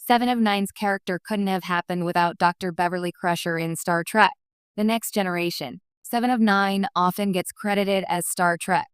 Seven of Nine's character couldn't have happened without Dr. Beverly Crusher in Star Trek: The Next Generation. Seven of Nine often gets credited as Star Trek: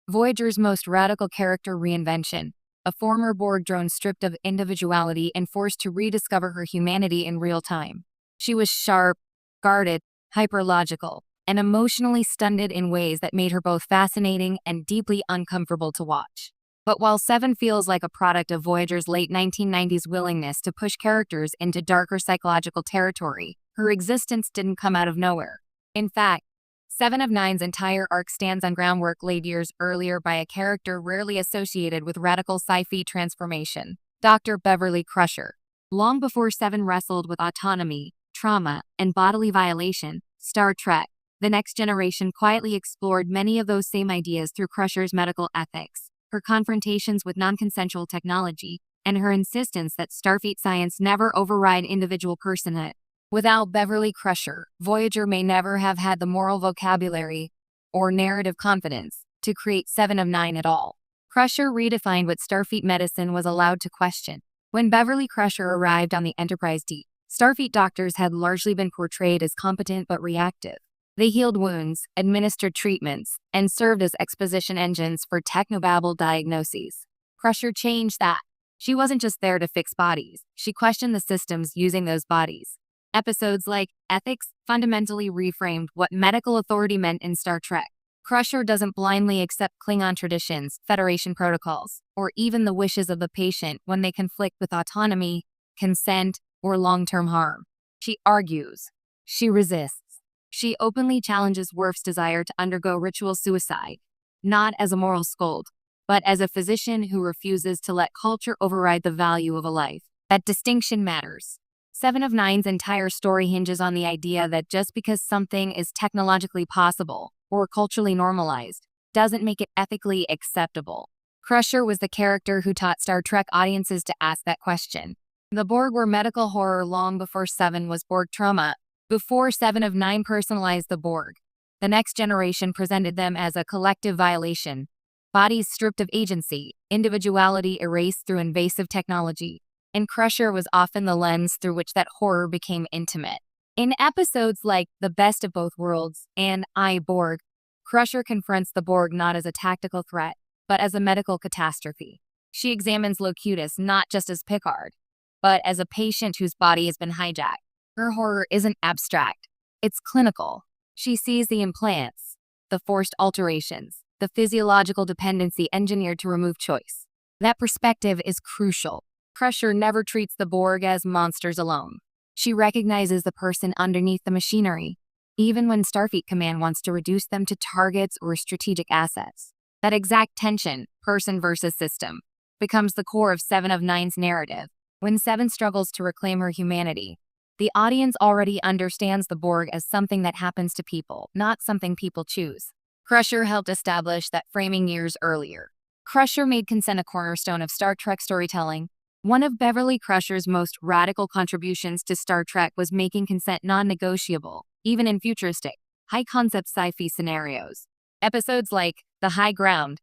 Voyager's most radical character reinvention, a former Borg drone stripped of individuality and forced to rediscover her humanity in real time. She was sharp, guarded, hyperlogical, and emotionally stunted in ways that made her both fascinating and deeply uncomfortable to watch. But while Seven feels like a product of Voyager's late 1990s willingness to push characters into darker psychological territory, her existence didn't come out of nowhere. In fact, Seven of Nine's entire arc stands on groundwork laid years earlier by a character rarely associated with radical sci-fi transformation, Dr. Beverly Crusher. Long before Seven wrestled with autonomy, trauma, and bodily violation, Star Trek: The Next Generation quietly explored many of those same ideas through Crusher's medical ethics, her confrontations with non-consensual technology, and her insistence that Starfleet science never override individual personhood. Without Beverly Crusher, Voyager may never have had the moral vocabulary or narrative confidence to create Seven of Nine at all. Crusher redefined what Starfleet medicine was allowed to question. When Beverly Crusher arrived on the Enterprise D, Starfleet doctors had largely been portrayed as competent but reactive. They healed wounds, administered treatments, and served as exposition engines for technobabble diagnoses. Crusher changed that. She wasn't just there to fix bodies, she questioned the systems using those bodies. Episodes like Ethics fundamentally reframed what medical authority meant in Star Trek. Crusher doesn't blindly accept Klingon traditions, Federation protocols, or even the wishes of the patient when they conflict with autonomy, consent, or long-term harm. She argues. She resists. She openly challenges Worf's desire to undergo ritual suicide, not as a moral scold, but as a physician who refuses to let culture override the value of a life. That distinction matters. Seven of Nine's entire story hinges on the idea that just because something is technologically possible or culturally normalized doesn't make it ethically acceptable. Crusher was the character who taught Star Trek audiences to ask that question. The Borg were medical horror long before Seven was Borg trauma. Before Seven of Nine personalized the Borg, The Next Generation presented them as a collective violation. Bodies stripped of agency, individuality erased through invasive technology. And Crusher was often the lens through which that horror became intimate. In episodes like The Best of Both Worlds and I, Borg, Crusher confronts the Borg not as a tactical threat, but as a medical catastrophe. She examines Locutus not just as Picard, but as a patient whose body has been hijacked. Her horror isn't abstract, it's clinical. She sees the implants, the forced alterations, the physiological dependency engineered to remove choice. That perspective is crucial. Crusher never treats the Borg as monsters alone. She recognizes the person underneath the machinery, even when Starfleet Command wants to reduce them to targets or strategic assets. That exact tension, person versus system, becomes the core of Seven of Nine's narrative. When Seven struggles to reclaim her humanity, the audience already understands the Borg as something that happens to people, not something people choose. Crusher helped establish that framing years earlier. Crusher made consent a cornerstone of Star Trek storytelling. One of Beverly Crusher's most radical contributions to Star Trek was making consent non-negotiable, even in futuristic, high-concept sci-fi scenarios. Episodes like The High Ground,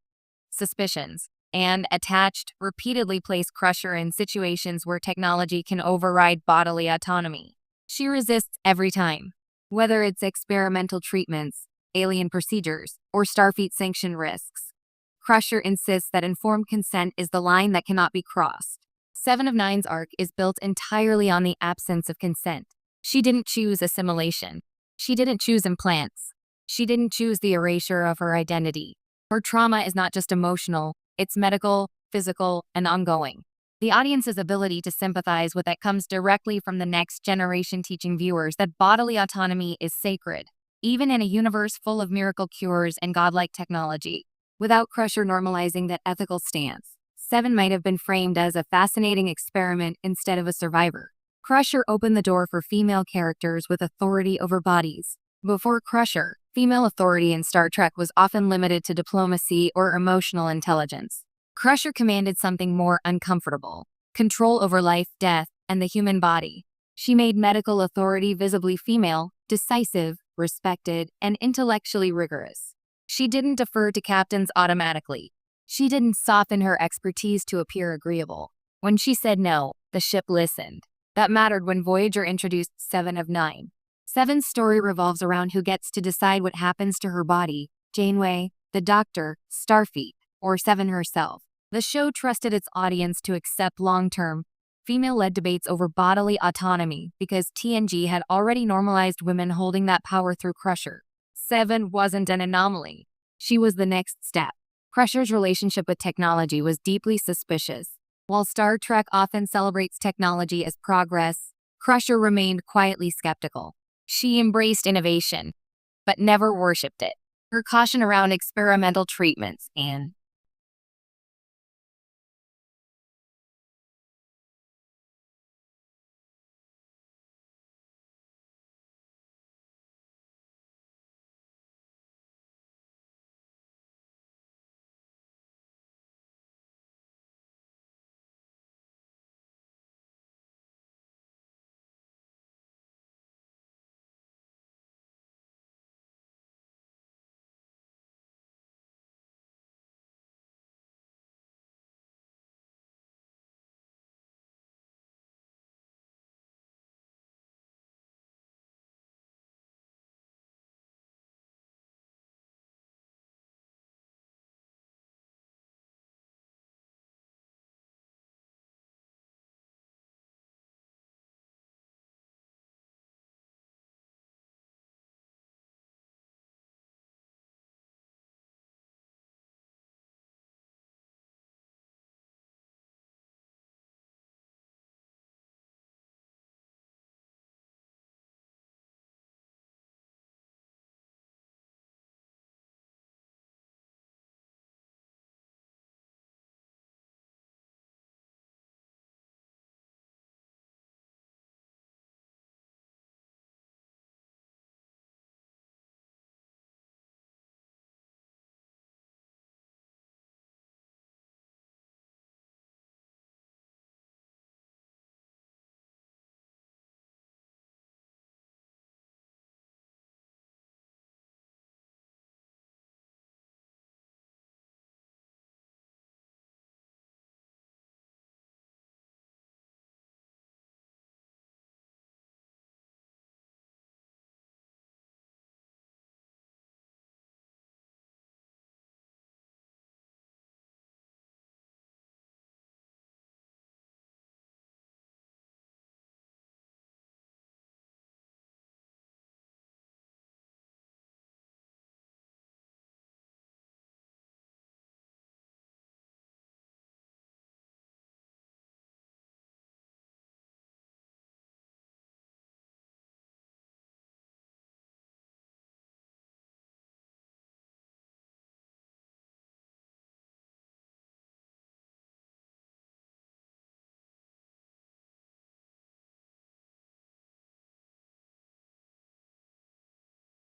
Suspicions, and Attached repeatedly place Crusher in situations where technology can override bodily autonomy. She resists every time, whether it's experimental treatments, alien procedures, or Starfleet-sanctioned risks. Crusher insists that informed consent is the line that cannot be crossed. Seven of Nine's arc is built entirely on the absence of consent. She didn't choose assimilation. She didn't choose implants. She didn't choose the erasure of her identity. Her trauma is not just emotional, it's medical, physical, and ongoing. The audience's ability to sympathize with that comes directly from The Next Generation teaching viewers that bodily autonomy is sacred, even in a universe full of miracle cures and godlike technology. Without Crusher normalizing that ethical stance, Seven might have been framed as a fascinating experiment instead of a survivor. Crusher opened the door for female characters with authority over bodies. Before Crusher, female authority in Star Trek was often limited to diplomacy or emotional intelligence. Crusher commanded something more uncomfortable: control over life, death, and the human body. She made medical authority visibly female, decisive, respected, and intellectually rigorous. She didn't defer to captains automatically. She didn't soften her expertise to appear agreeable. When she said no, the ship listened. That mattered when Voyager introduced 7 of 9. Seven's story revolves around who gets to decide what happens to her body: Janeway, the Doctor, Starfleet, or Seven herself. The show trusted its audience to accept long-term, female-led debates over bodily autonomy because TNG had already normalized women holding that power through Crusher. Seven wasn't an anomaly. She was the next step. Crusher's relationship with technology was deeply suspicious. While Star Trek often celebrates technology as progress, Crusher remained quietly skeptical. She embraced innovation, but never worshipped it. Her caution around experimental treatments and